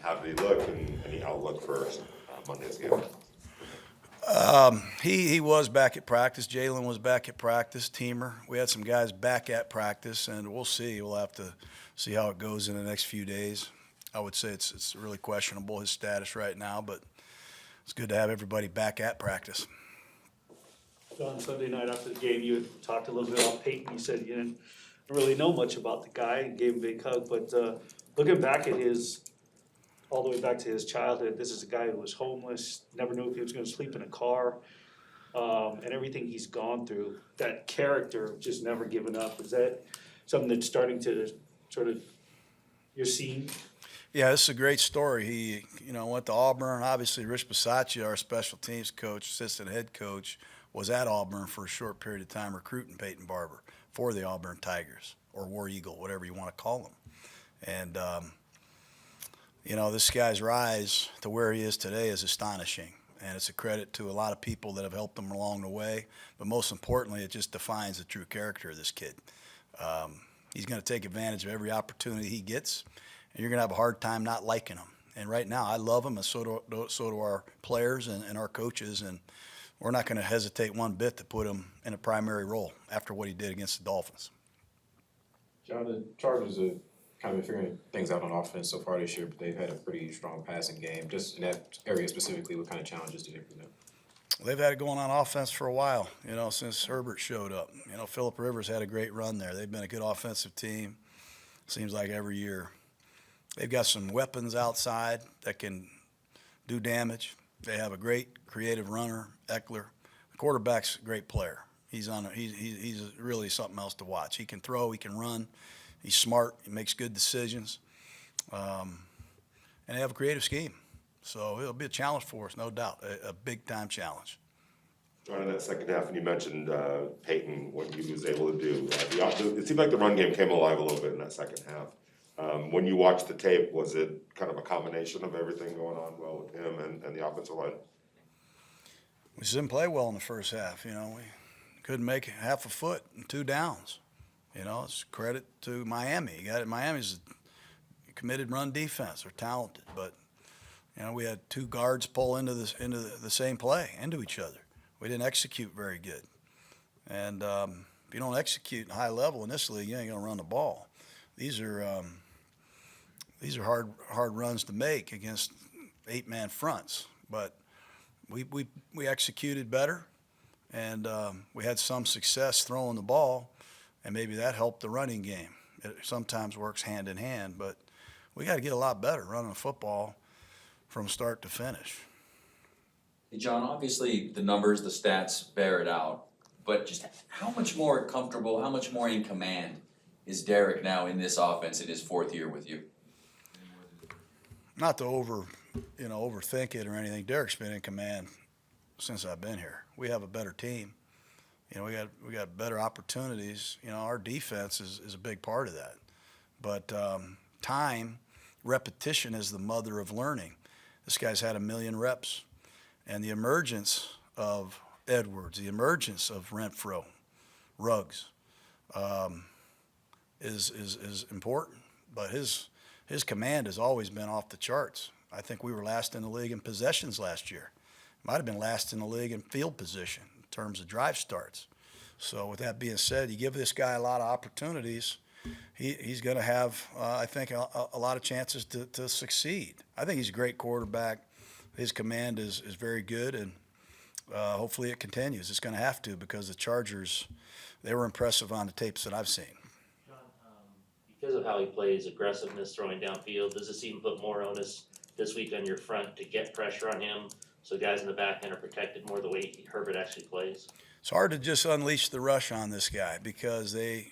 How did he look and any outlook for Monday's game? He was back at practice. Jalen was back at practice. Teamer. We had some guys back at practice, and we'll see. We'll have to see how it goes in the next few days. I would say it's really questionable, his status right now, but it's good to have everybody back at practice. On Sunday night after the game, you had talked a little bit about Peyton. You said you didn't really know much about the guy and gave him a big hug, but looking back at all the way back to his childhood, this is a guy who was homeless, never knew if he was gonna sleep in a car, and everything he's gone through, that character of just never giving up, is that something that's starting to sort of, you're seeing? Yeah, this is a great story. He, went to Auburn. Obviously, Rich Bisaccia, our special teams coach, assistant head coach, was at Auburn for a short period of time recruiting Peyton Barber for the Auburn Tigers, or War Eagle, whatever you want to call them. And, this guy's rise to where he is today is astonishing. And it's a credit to a lot of people that have helped him along the way. But most importantly, it just defines the true character of this kid. He's going to take advantage of every opportunity he gets, and you're going to have a hard time not liking him. And right now, I love him, and so do our players and our coaches. And we're not going to hesitate one bit to put him in a primary role after what he did against the Dolphins. John, the Chargers have kind of been figuring things out on offense so far this year, but they've had a pretty strong passing game. Just in that area specifically, what kind of challenges do they present? They've had it going on offense for a while, since Herbert showed up. Phillip Rivers had a great run there. They've been a good offensive team, seems like every year. They've got some weapons outside that can do damage. They have a great creative runner, Eckler. The quarterback's a great player. He's really something else to watch. He can throw, he can run, he's smart, he makes good decisions, and they have a creative scheme. So it'll be a challenge for us, no doubt, a big-time challenge. John, in that second half, and you mentioned Peyton, what he was able to do. It seemed like the run game came alive a little bit in that second half. When you watched the tape, was it kind of a combination of everything going on well with him and the offensive line? We just didn't play well in the first half. We couldn't make half a foot and 2 downs. It's credit to Miami. Miami's a committed run defense. They're talented, but we had 2 guards pull into the same play, into each other. We didn't execute very good. And if you don't execute at a high level in this league, you ain't gonna run the ball. These are hard runs to make against 8-man fronts. But we executed better, and we had some success throwing the ball, and maybe that helped the running game. It sometimes works hand in hand, but we got to get a lot better running the football from start to finish. Hey, John, obviously the numbers, the stats bear it out, but just how much more comfortable, how much more in command is Derek now in this offense in his 4th year with you? Not to overthink it or anything. Derek's been in command since I've been here. We have a better team. We got better opportunities. Our defense is a big part of that. But time, repetition is the mother of learning. This guy's had 1 million reps, and the emergence of Edwards, the emergence of Renfro, Ruggs, is important. But his command has always been off the charts. I think we were last in the league in possessions last year. Might have been last in the league in field position in terms of drive starts. So with that being said, you give this guy a lot of opportunities, he's going to have, I think, a lot of chances to succeed. I think he's a great quarterback. His command is very good, and hopefully it continues. It's going to have to, because the Chargers, they were impressive on the tapes that I've seen. John, because of how he plays, aggressiveness, throwing downfield, does this even put more onus this week on your front to get pressure on him so guys in the back end are protected more the way Herbert actually plays? It's hard to just unleash the rush on this guy because they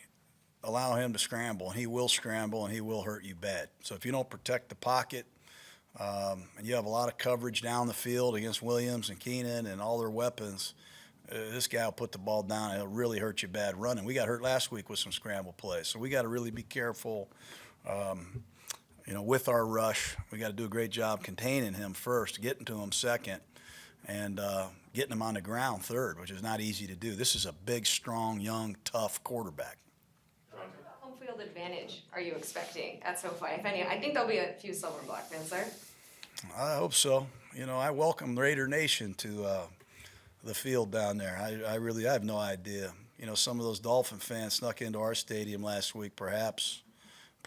allow him to scramble, and he will scramble, and he will hurt you bad. So if you don't protect the pocket, and you have a lot of coverage down the field against Williams and Keenan and all their weapons, this guy will put the ball down, and it'll really hurt you bad running. We got hurt last week with some scramble plays, so we got to really be careful. With our rush, we got to do a great job containing him first, getting to him second, and getting him on the ground third, which is not easy to do. This is a big, strong, young, tough quarterback. Home field field advantage are you expecting at SoFi, if any? I think there'll be a few silver and black fans there. I hope so. You know, I welcome Raider Nation to the field down there. I really have no idea. You know, some of those Dolphin fans snuck into our stadium last week. Perhaps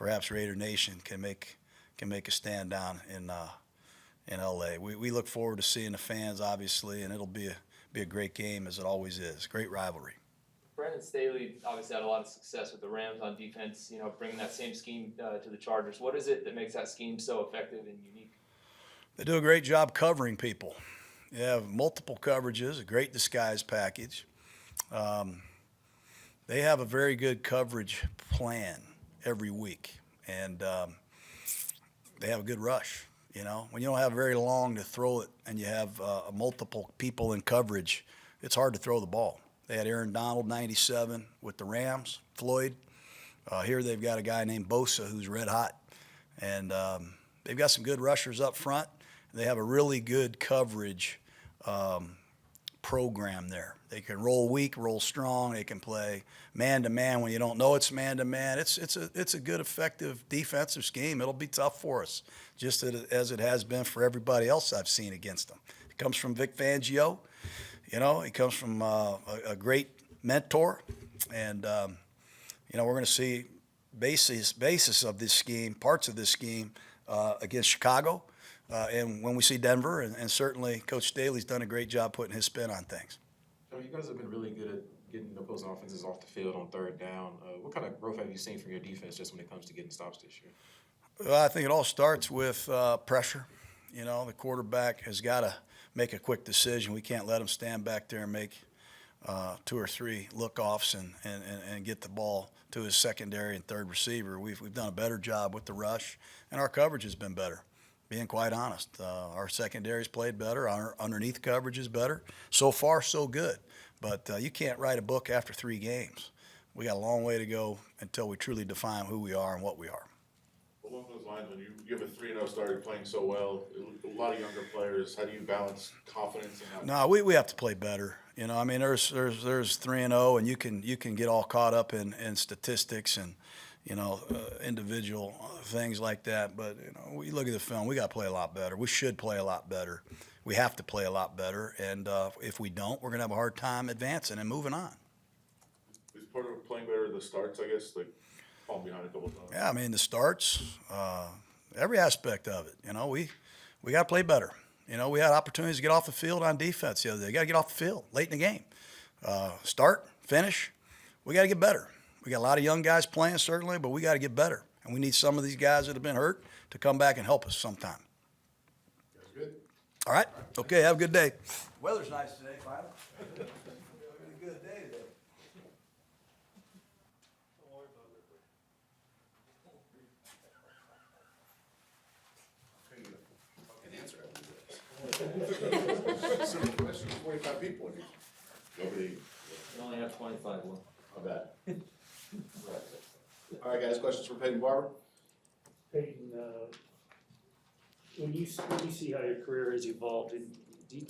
Raider Nation can make a stand down in LA. We look forward to seeing the fans, obviously, and it'll be a great game, as it always is. Great rivalry. Brandon Staley obviously had a lot of success with the Rams on defense, you know, bringing that same scheme to the Chargers. What is it that makes that scheme so effective and unique? They do a great job covering people. They have multiple coverages, a great disguise package. They have a very good coverage plan every week, and they have a good rush. You know, when you don't have very long to throw it and you have multiple people in coverage, it's hard to throw the ball. They had Aaron Donald, 97, with the Rams, Floyd. Here they've got a guy named Bosa who's red hot. And they've got some good rushers up front. They have a really good coverage program there. They can roll weak, roll strong. They can play man-to-man when you don't know it's man-to-man. It's a good, effective defensive scheme. It'll be tough for us, just as it has been for everybody else I've seen against them. It comes from Vic Fangio. You know, he comes from a great mentor. And, you know, we're going to see basis of this scheme, parts of this scheme against Chicago. And when we see Denver, and certainly Coach Staley's done a great job putting his spin on things. So you guys have been really good at getting the opposing offenses off the field on third down. What kind of growth have you seen from your defense just when it comes to getting stops this year? Well, I think it all starts with pressure. You know, the quarterback has got to make a quick decision. We can't let him stand back there and make 2 or 3 look-offs and get the ball to his secondary and third receiver. We've done a better job with the rush, and our coverage has been better, being quite honest. Our secondary's played better. Our underneath coverage is better. So far, so good. But you can't write a book after 3 games. We got a long way to go until we truly define who we are and what we are. Along those lines, when you have a 3-0 start, you're playing so well, a lot of younger players, how do you balance confidence and how? No, we have to play better. You know, I mean, there's 3-0, and you can get all caught up in statistics and, you know, individual things like that. But, you know, we look at the film, we got to play a lot better. We should play a lot better. We have to play a lot better. And if we don't, we're going to have a hard time advancing and moving on. Is part of playing better the starts, I guess, like falling behind a couple times? Yeah, I mean, the starts, every aspect of it. You know, we got to play better. You know, we had opportunities to get off the field on defense the other day. You got to get off the field late in the game. Start, finish, we got to get better. We got a lot of young guys playing, certainly, but we got to get better. And we need some of these guys that have been hurt to come back and help us sometime. That's good. All right? Okay, have a good day. Weather's nice today, finally. A good day today. Fucking answer after so many questions, 45 people in here. Nobody, We only have 25 more. I bet. All right, guys, questions for Peyton Barber? Peyton, when you see how your career has evolved, do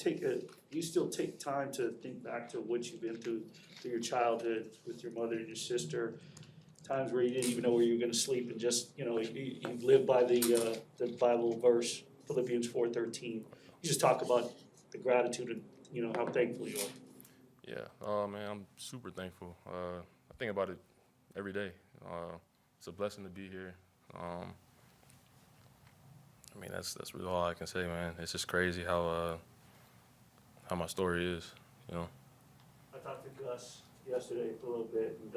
you still take time to think back to what you've been through your childhood with your mother and your sister? Times where you didn't even know where you were gonna sleep, and just, you know, you live by the Bible verse, Philippians 4:13. You just talk about the gratitude and, you know, how thankful you are. Yeah, man, I'm super thankful. I think about it every day. It's a blessing to be here. I mean, that's really all I can say, man. It's just crazy how my story is, you know. I talked to Gus yesterday for a little bit, and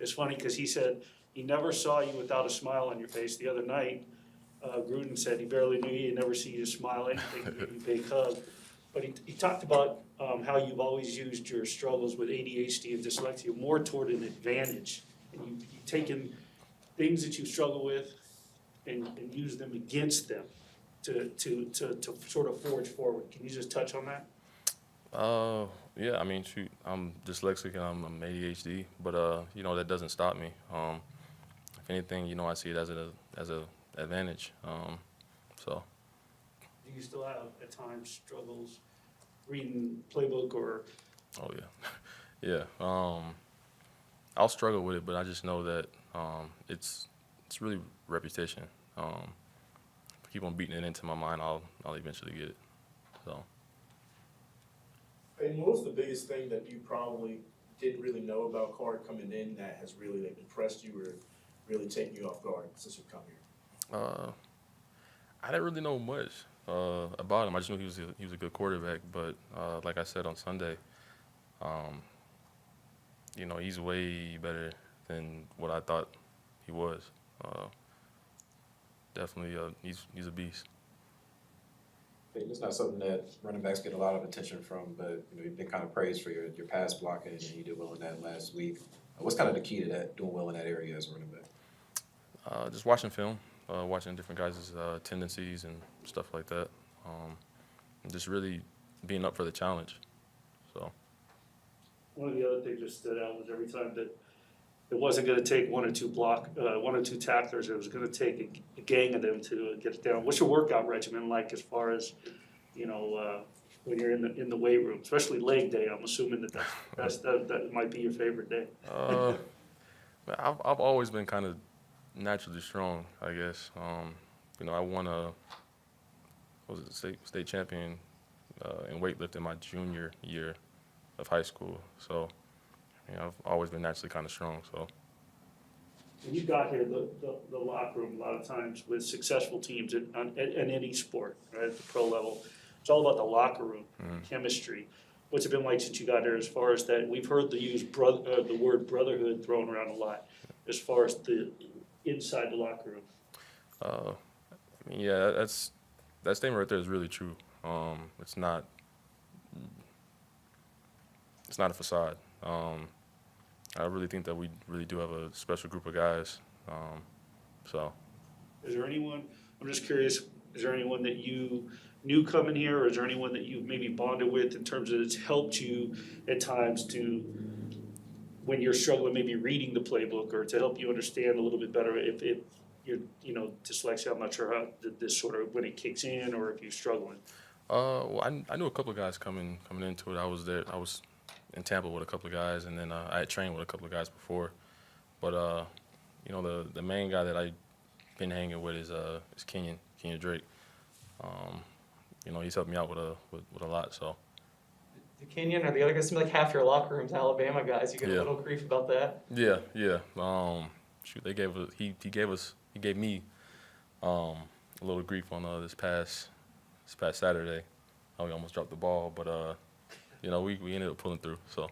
it's funny because he said he never saw you without a smile on your face. The other night, Gruden said he barely knew you, never see you smile, anything, give you a big hug. But he talked about how you've always used your struggles with ADHD and dyslexia more toward an advantage. And you've taken things that you struggle with and use them against them to sort of forge forward. Can you just touch on that? Yeah, I mean, shoot, I'm dyslexic and I'm ADHD, but you know, that doesn't stop me. If anything, you know, I see it as a advantage. So. Do you still have at times struggles reading playbook or? Oh yeah, yeah. I'll struggle with it, but I just know that It's really repetition. If I keep on beating it into my mind, I'll eventually get it. So. And what was the biggest thing that you probably didn't really know about Carr coming in that has really impressed you or really taken you off guard since you've come here? I didn't really know much about him. I just knew he was a good quarterback. But like I said on Sunday, he's way better than what I thought he was. Definitely, he's a beast. It's not something that running backs get a lot of attention from, but you've been kind of praised for your pass blocking, and you did well in that last week. What's kind of the key to that, doing well in that area as a running back? Just watching film, watching different guys' tendencies and stuff like that. And just really being up for the challenge. So. One of the other things that stood out was every time that it wasn't gonna take one or two tacklers, it was gonna take a gang of them to get it down. What's your workout regimen like as far as, when you're in the weight room, especially leg day? I'm assuming that might be your favorite day. I've always been kind of naturally strong, I guess. I won state champion in weightlifting my junior year of high school. So, I've always been naturally kind of strong. So. When you got here, the locker room, a lot of times with successful teams in any sport, right, at the pro level, it's all about the locker room, chemistry. What's it been like since you got here as far as that? We've heard the word brotherhood thrown around a lot as far as the inside the locker room. That statement right there is really true. It's not a facade. I really think that we really do have a special group of guys. Is there anyone, I'm just curious, is there anyone that you knew coming here, or is there anyone that you've maybe bonded with in terms of it's helped you at times to, when you're struggling, maybe reading the playbook, or to help you understand a little bit better if you're, dyslexia, I'm not sure how this sort of, when it kicks in, or if you're struggling? Well, I knew a couple of guys coming into it. I was in Tampa with a couple of guys, and then I had trained with a couple of guys before. But the main guy that I've been hanging with is Kenyon Drake. He's helped me out with a lot. So. The Kenyon or the other guys seem like half your locker room's Alabama guys. You get a little grief about that. Yeah. They gave me a little grief on this past Saturday. We almost dropped the ball, but we ended up pulling through. So.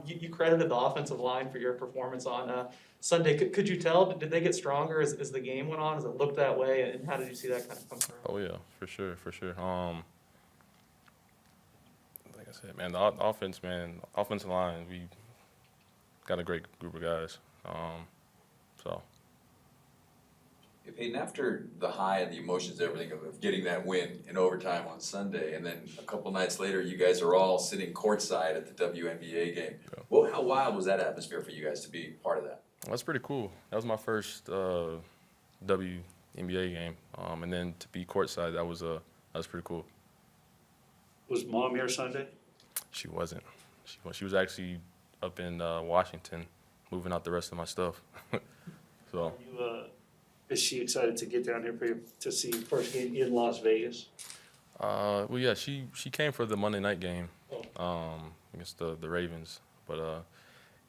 You credited the offensive line for your performance on Sunday. Could you tell, did they get stronger as the game went on? Does it look that way? And how did you see that kind of come through? Oh, yeah, for sure. Like I said, man, the offensive line, we got a great group of guys. Hey, Peyton, after the high and the emotions, everything of getting that win in overtime on Sunday, and then a couple nights later, you guys are all sitting courtside at the WNBA game. Yeah. Well, how wild was that atmosphere for you guys to be part of that? Well, that's pretty cool. That was my first WNBA game, and then to be courtside, that was pretty cool. Was Mom here Sunday? She wasn't. She was actually up in Washington, moving out the rest of my stuff. So. Is she excited to get down here for you to see first game in Las Vegas? Well, yeah, she came for the Monday night game against the Ravens, but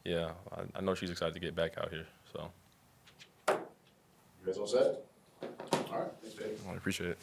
yeah, I know she's excited to get back out here. So. You guys all set? All right, thanks, Dave. I appreciate it.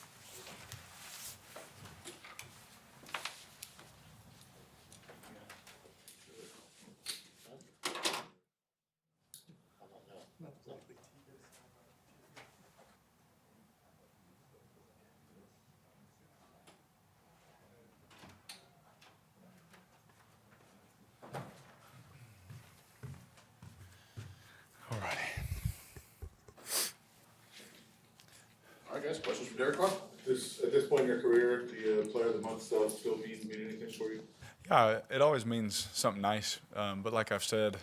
All right, guys, questions for Derek Carr? At this point in your career, the player of the month stuff still mean anything for you? Yeah, it always means something nice. But like I've said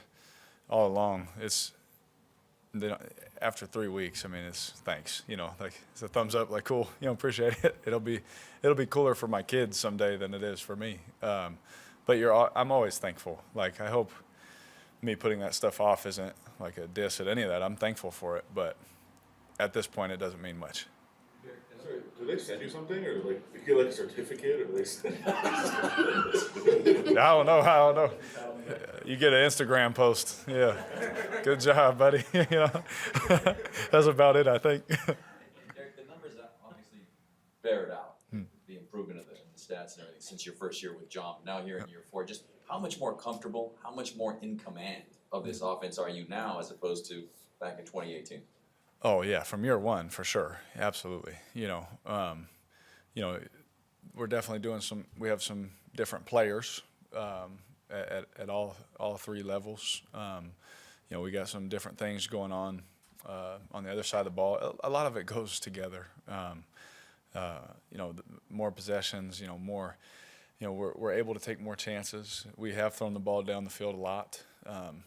all along, after 3 weeks, it's thanks. It's a thumbs up, like cool. Appreciate it. It'll be cooler for my kids someday than it is for me. But I'm always thankful. Like I hope me putting that stuff off isn't like a diss at any of that. I'm thankful for it, but at this point, it doesn't mean much. Sorry, do they send you something, or like, you get like a certificate, or they send? I don't know. You get an Instagram post. Yeah. Good job, buddy. You know, that's about it, I think. Derek, the numbers obviously bear it out, the improvement of the stats and everything since your first year with Jon, now here in year 4. Just how much more comfortable, how much more in command of this offense are you now as opposed to back in 2018? Oh yeah, from year one for sure, absolutely. You know, we're definitely doing some. We have some different players at all 3 levels. You know, we got some different things going on the other side of the ball. A lot of it goes together. You know, more possessions. You know, more. You know, we're able to take more chances. We have thrown the ball down the field a lot,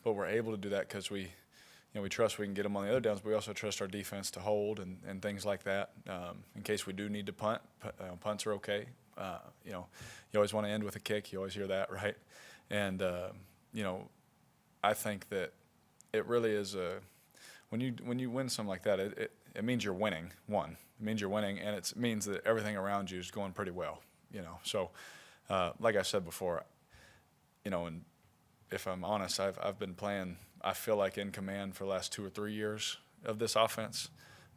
but we're able to do that because we trust we can get them on the other downs, but we also trust our defense to hold and things like that. In case we do need to punt, punts are okay. You know, you always want to end with a kick. You always hear that, right? And you know, I think that it really is when you win something like that, it means you're winning. It means you're winning, and it means that everything around you is going pretty well. You know, so like I said before, you know, and if I'm honest, I've been playing, I feel like, in command for the last 2 or 3 years of this offense.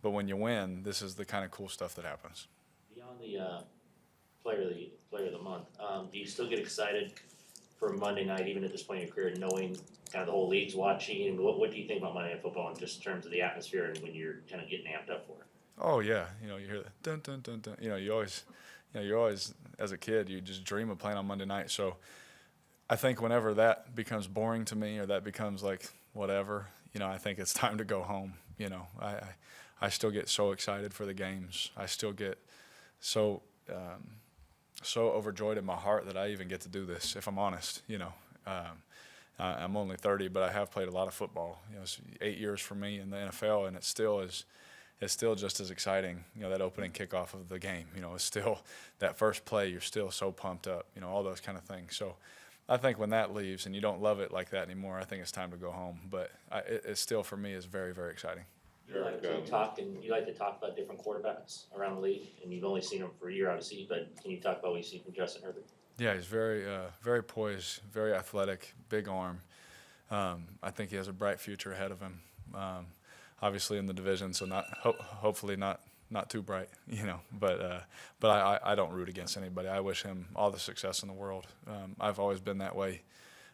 But when you win, this is the kind of cool stuff that happens. Beyond the player of the month, do you still get excited for Monday night, even at this point in your career, knowing kind of the whole league's watching? And what do you think about Monday Night Football in just in terms of the atmosphere and when you're kind of getting amped up for it? Oh yeah, you know, you hear the dun dun dun dun. You know, you're always as a kid, you just dream of playing on Monday night. So I think whenever that becomes boring to me or that becomes like whatever, you know, I think it's time to go home. You know, I still get so excited for the games. I still get so overjoyed in my heart that I even get to do this, if I'm honest. You know, I'm only 30, but I have played a lot of football. You know, it's 8 years for me in the NFL, and it's still just as exciting. You know, that opening kickoff of the game. You know, it's still that first play. You're still so pumped up. You know, all those kind of things. So I think when that leaves and you don't love it like that anymore, I think it's time to go home. But it still, for me, is very, very exciting. You like to talk about different quarterbacks around the league, and you've only seen them for a year, obviously. But can you talk about what you see from Justin Herbert? Yeah, he's very, very poised, very athletic, big arm. I think he has a bright future ahead of him. Obviously in the division, so hopefully not too bright, you know. But I don't root against anybody. I wish him all the success in the world. I've always been that way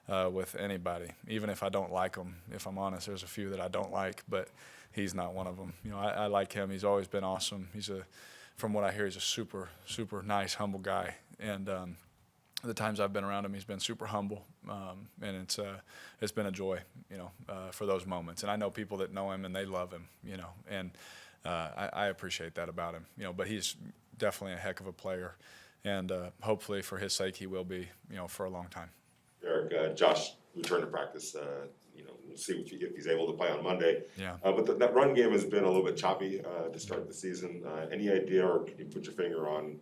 with anybody, even if I don't like them. If I'm honest, there's a few that I don't like, but he's not one of them. You know, I like him. He's always been awesome. From what I hear, he's a super, super nice, humble guy. And the times I've been around him, he's been super humble, and it's been a joy, you know, for those moments. And I know people that know him and they love him, you know, and I appreciate that about him, you know. But he's definitely a heck of a player, and hopefully for his sake he will be, you know, for a long time. Derek, Josh returned to practice. You know, we'll see if he's able to play on Monday. Yeah. But that run game has been a little bit choppy to start the season. Any idea, or can you put your finger on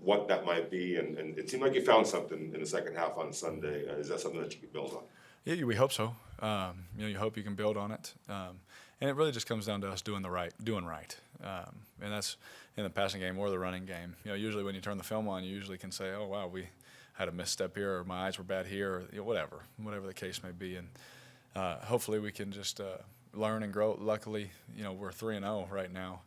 what that might be? And it seemed like you found something in the second half on Sunday. Is that something that you could build on? Yeah, we hope so. You know, you hope you can build on it, and it really just comes down to us doing right, and that's in the passing game or the running game. You know, usually when you turn the film on, you usually can say, "Oh wow, we had a misstep here, or my eyes were bad here," or you know, whatever the case may be, and hopefully we can just learn and grow. Luckily, you know, we're 3-0 right now.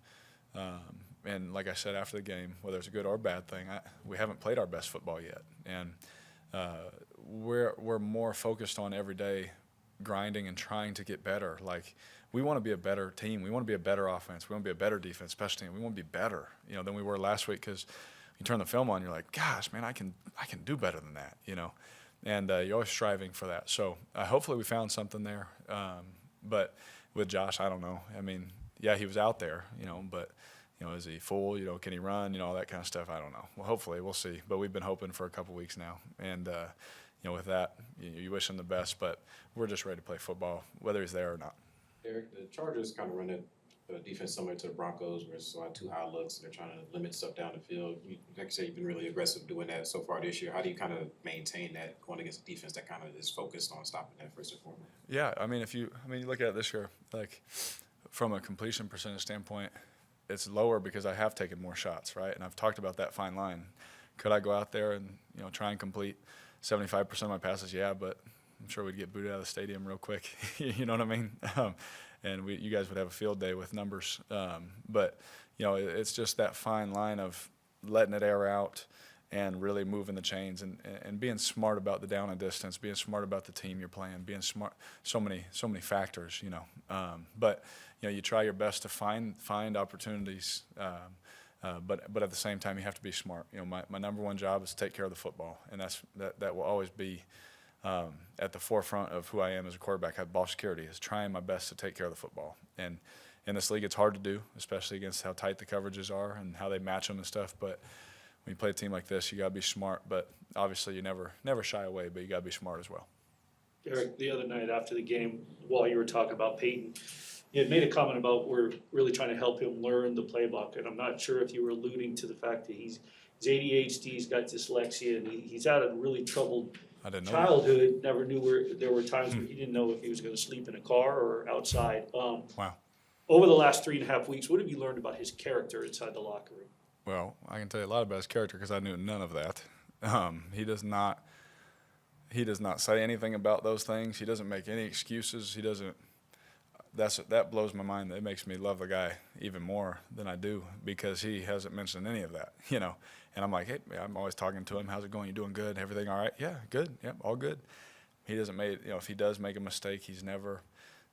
And like I said after the game, whether it's a good or bad thing, we haven't played our best football yet, and we're more focused on every day grinding and trying to get better. Like, we want to be a better team. We want to be a better offense. We want to be a better defense, special team. We want to be better, you know, than we were last week, because you turn the film on, you're like, gosh, man, I can do better than that, you know, and you're always striving for that. So hopefully we found something there. But with Josh, I don't know. I mean, yeah, he was out there, you know, but you know, is he full? You know, can he run? You know, all that kind of stuff. I don't know. Well, hopefully, we'll see. But we've been hoping for a couple weeks now, and you know, with that, you wish him the best. But we're just ready to play football, whether he's there or not. Derek, the Chargers kind of run it a defense similar to the Broncos where it's a lot of too high looks and they're trying to limit stuff down the field. Like you said, you've been really aggressive doing that so far this year. How do you kind of maintain that going against a defense that kind of is focused on stopping that first and foremost? Yeah, I mean, you look at it this year, like from a completion percentage standpoint, it's lower because I have taken more shots, right? And I've talked about that fine line. Could I go out there and try and complete 75% of my passes? Yeah, but I'm sure we'd get booted out of the stadium real quick. You know what I mean? And you guys would have a field day with numbers. But it's just that fine line of letting it air out and really moving the chains and being smart about the down and distance, being smart about the team you're playing, being smart. So many factors, But you try your best to find opportunities. But at the same time, you have to be smart. My number one job is to take care of the football, and that will always be at the forefront of who I am as a quarterback. I have ball security, is trying my best to take care of the football. And in this league, it's hard to do, especially against how tight the coverages are and how they match them and stuff. But when you play a team like this, you got to be smart. But obviously, you never shy away, but you got to be smart as well. Derek, the other night after the game, while you were talking about Peyton, you had made a comment about we're really trying to help him learn the playbook, and I'm not sure if you were alluding to the fact that he's ADHD, he's got dyslexia, and he's had a really troubled childhood. Never knew where there were times where he didn't know if he was going to sleep in a car or outside. Wow. Over the last 3.5 weeks, what have you learned about his character inside the locker room? Well, I can tell you a lot about his character because I knew none of that. He does not say anything about those things. He doesn't make any excuses. He doesn't. That blows my mind. It makes me love the guy even more than I do because he hasn't mentioned any of that, And I'm like, hey, I'm always talking to him. How's it going? You doing good? Everything all right? Yeah, good. Yep, all good. He doesn't make, if he does make a mistake, he's never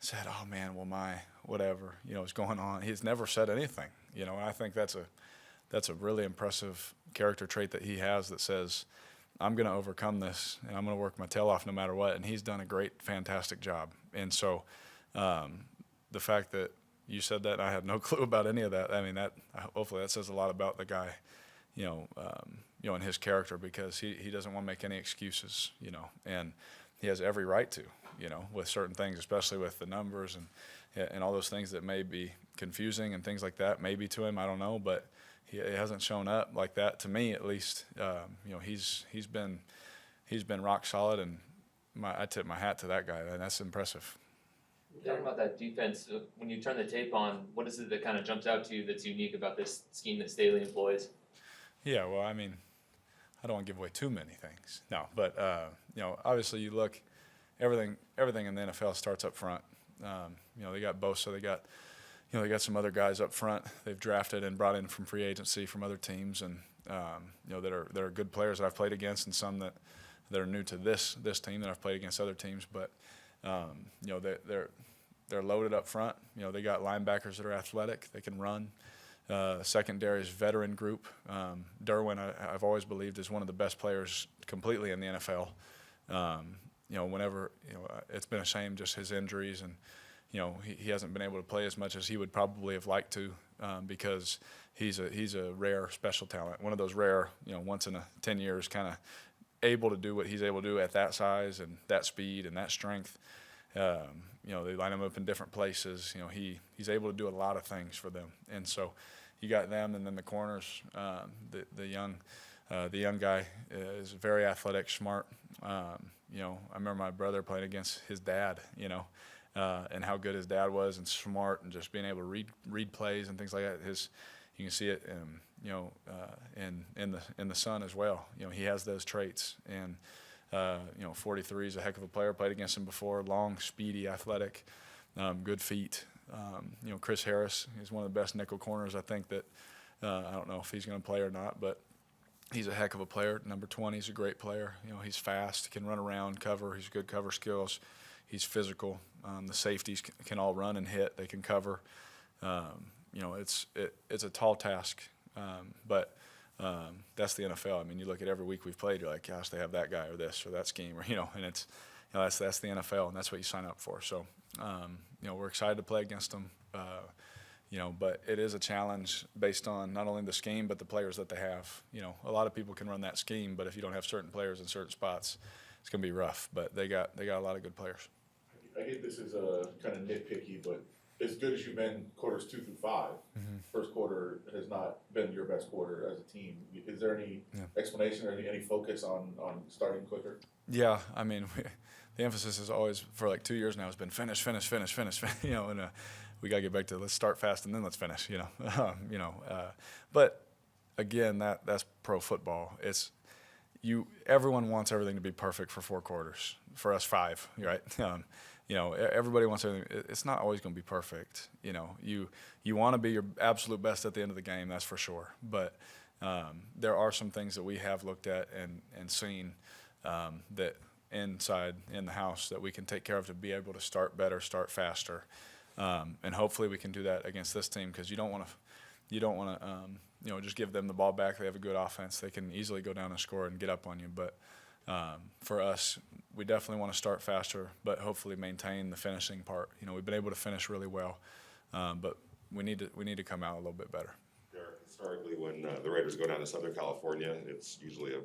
said, oh man, well my whatever, is going on. He's never said anything, And I think that's a really impressive character trait that he has that says, I'm going to overcome this and I'm going to work my tail off no matter what. And he's done a great, fantastic job. And so, the fact that you said that, and I had no clue about any of that. I mean, hopefully that says a lot about the guy, and his character because he doesn't want to make any excuses, and he has every right to, with certain things, especially with the numbers and all those things that may be confusing and things like that, maybe to him, I don't know, but he hasn't shown up like that to me at least. He's been rock solid, and I tip my hat to that guy, and that's impressive. Talking about that defense, when you turn the tape on, what is it that kind of jumps out to you that's unique about this scheme that Staley employs? Yeah, well, I mean, I don't want to give away too many things. No, but obviously you look, everything in the NFL starts up front. They got Bosa, they got some other guys up front they've drafted and brought in from free agency from other teams, and that are good players that I've played against, and some that are new to this team that I've played against other teams, but they're loaded up front. They got linebackers that are athletic. They can run. Secondary is veteran group. Derwin, I've always believed, is one of the best players completely in the NFL. It's been a shame just his injuries, and he hasn't been able to play as much as he would probably have liked to because he's a rare special talent. One of those rare, once in 10 years kind of able to do what he's able to do at that size and that speed and that strength. They line him up in different places. He's able to do a lot of things for them. And so you got them, and then the corners, the young guy is very athletic, smart. I remember my brother playing against his dad, and how good his dad was and smart and just being able to read plays and things like that. You can see it, in the son as well. He has those traits, and 43 is a heck of a player. Played against him before. Long, speedy, athletic, good feet. Chris Harris is one of the best nickel corners. I think that I don't know if he's going to play or not, but he's a heck of a player. Number 20 is a great player. He's fast, can run around, cover. He's good cover skills. He's physical. The safeties can all run and hit. They can cover. It's a tall task, but that's the NFL. I mean, you look at every week we've played, you're like, gosh, they have that guy or this or that scheme, or and it's that's the NFL, and that's what you sign up for. So we're excited to play against them. But it is a challenge based on not only the scheme but the players that they have. A lot of people can run that scheme, but if you don't have certain players in certain spots, it's going to be rough. But they got a lot of good players. I get this is kind of nitpicky, but as good as you've been quarters 2 through 5, first quarter has not been your best quarter as a team. Is there any explanation or any focus on starting quicker? Yeah, I mean, the emphasis is always for like 2 years now has been finish, you know, and we got to get back to let's start fast and then let's finish, you know, but again, that's pro football. It's everyone wants everything to be perfect for 4 quarters. For us, 5, right? You know, everybody wants everything. It's not always going to be perfect. You know, you want to be your absolute best at the end of the game, that's for sure. But there are some things that we have looked at and seen that inside in the house that we can take care of to be able to start better, start faster, and hopefully we can do that against this team because you don't want to you know, just give them the ball back. They have a good offense. They can easily go down and score and get up on you. But for us, we definitely want to start faster, but hopefully maintain the finishing part. You know, we've been able to finish really well, but we need to come out a little bit better. Derek, historically, when the Raiders go down to Southern California, it's usually a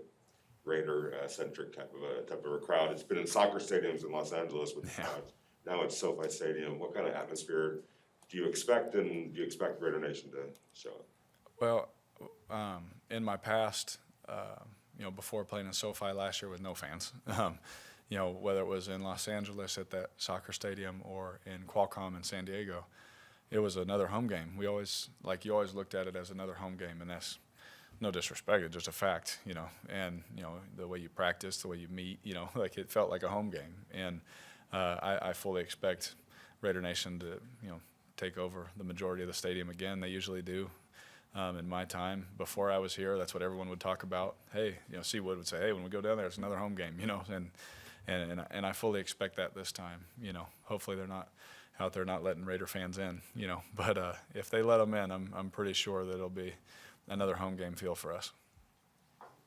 Raider-centric type of a crowd. It's been in soccer stadiums in Los Angeles with the crowds. Now it's SoFi Stadium. What kind of atmosphere do you expect, and do you expect Raider Nation to show up? Well, in my past, you know, before playing in SoFi last year with no fans, you know, whether it was in Los Angeles at that soccer stadium or in Qualcomm in San Diego, it was another home game. You always looked at it as another home game, and that's no disrespect, it's just a fact, you know. And, you know, the way you practice, the way you meet, you know, like it felt like a home game. And I fully expect Raider Nation to, you know, take over the majority of the stadium again. They usually do. In my time before I was here, that's what everyone would talk about. Hey, you know, Seawood would say, hey, when we go down there, it's another home game, you know, and I fully expect that this time. You know, hopefully they're not out there not letting Raider fans in, you know, but if they let them in, I'm pretty sure that it'll be another home game feel for us.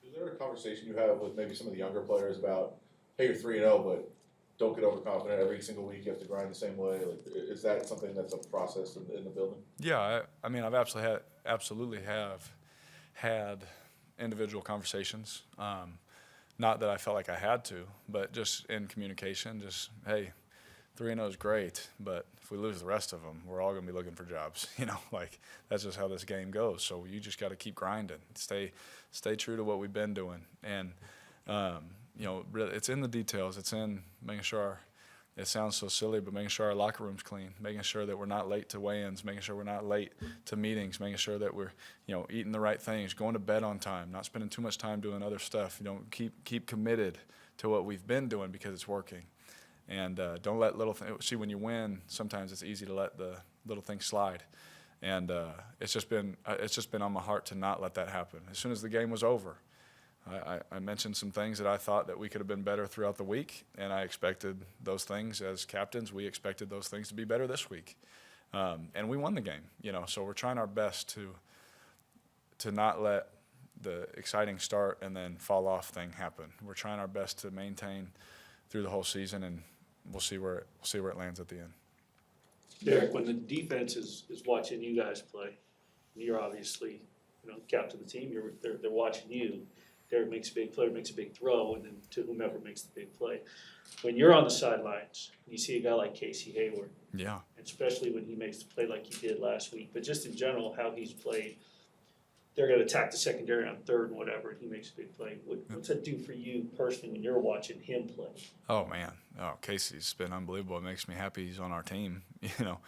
Is there a conversation you have with maybe some of the younger players about, hey, you're 3-0, but don't get overconfident every single week. You have to grind the same way. Like, is that something that's a process in the building? Yeah, I mean, I've absolutely have had individual conversations. Not that I felt like I had to, but just in communication, just, hey, 3-0 is great, but if we lose the rest of them, we're all going to be looking for jobs. You know, like that's just how this game goes. So you just got to keep grinding, stay true to what we've been doing, and you know, really, it's in the details. It's in making sure it sounds so silly, but making sure our locker room's clean, making sure that we're not late to weigh-ins, making sure we're not late to meetings, making sure that we're, you know, eating the right things, going to bed on time, not spending too much time doing other stuff. You know, keep committed to what we've been doing because it's working. And don't let little things – see, when you win, sometimes it's easy to let the little things slide. And it's just been on my heart to not let that happen. As soon as the game was over, I mentioned some things that I thought that we could have been better throughout the week, and I expected those things as captains. We expected those things to be better this week. And we won the game, you know, so we're trying our best to not let the exciting start and then fall off thing happen. We're trying our best to maintain through the whole season, and we'll see where it lands at the end. Derek, when the defense is watching you guys play, you're obviously, you know, captain of the team, they're watching you. Derek makes a big play, makes a big throw, and then to whomever makes the big play. When you're on the sidelines, you see a guy like Casey Hayward. Yeah. Especially when he makes the play like he did last week. But just in general, how he's played, they're going to attack the secondary on third and whatever, and he makes a big play. What's that do for you personally when you're watching him play? Oh, man. Oh, Casey's been unbelievable. It makes me happy he's on our team. You know,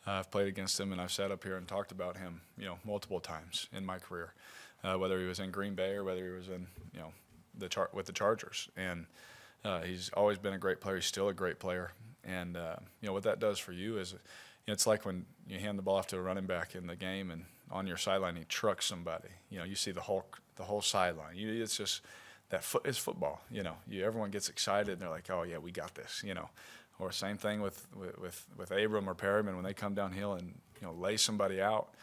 I've played against him, and I've sat up here and talked about him, you know, multiple times in my career. Whether he was in Green Bay or whether he was in, you know, with the Chargers. And he's always been a great player. He's still a great player. And, you know, what that does for you is, you know, it's like when you hand the ball off to a running back in the game and on your sideline he trucks somebody. You know, you see the whole sideline. It's just it's football. You know, everyone gets excited and they're like, oh, yeah, we got this, you know. Or same thing with Abram or Perryman when they come downhill and, you know, lay somebody out.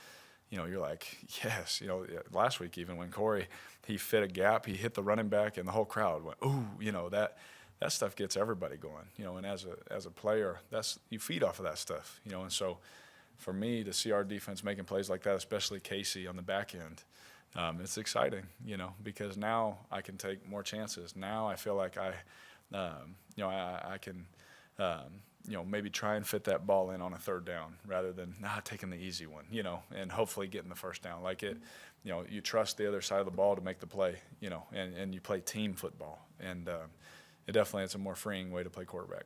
You know, you're like, yes. You know, last week even when Corey, he fit a gap, he hit the running back, and the whole crowd went, ooh, you know, that stuff gets everybody going. You know, and as a player, you feed off of that stuff. You know, and so for me to see our defense making plays like that, especially Casey on the back end, it's exciting. You know, because now I can take more chances. Now I feel like I can maybe try and fit that ball in on a third down rather than taking the easy one, and hopefully getting the first down. Like you trust the other side of the ball to make the play, and you play team football. And it's a more freeing way to play quarterback.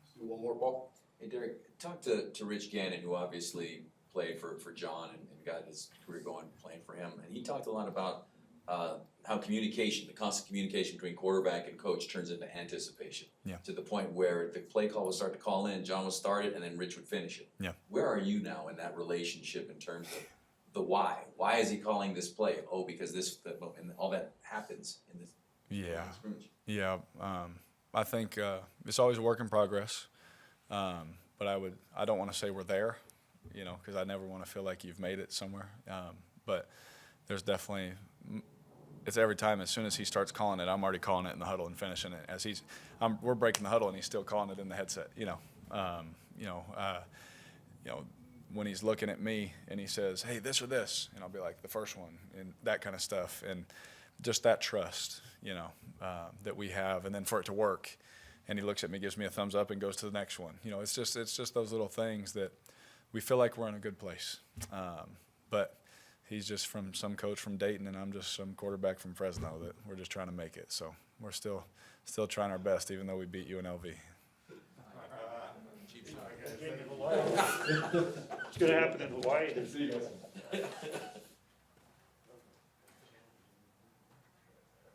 Let's do one more, Paul. Hey Derek, talk to Rich Gannon, who obviously played for John and got his career going playing for him. And he talked a lot about how the constant communication between quarterback and coach turns into anticipation. Yeah. To the point where the play call would start to call in, John would start it, and then Rich would finish it. Yeah. Where are you now in that relationship in terms of the why? Why is he calling this play? Oh, because and all that happens in this. Scrimmage. Yeah. I think it's always a work in progress. But I don't want to say we're there, because I never want to feel like you've made it somewhere. But there's definitely, it's every time. As soon as he starts calling it, I'm already calling it in the huddle and finishing it. We're breaking the huddle and he's still calling it in the headset. When he's looking at me and he says, "Hey, this or this," and I'll be like, "The first one," and that kind of stuff, and just that trust, that we have, and then for it to work. And he looks at me, gives me a thumbs up, and goes to the next one. It's just those little things that we feel like we're in a good place. But he's just from some coach from Dayton, and I'm just some quarterback from Fresno that we're just trying to make it. So we're still trying our best, even though we beat UNLV. It's gonna happen in Hawaii.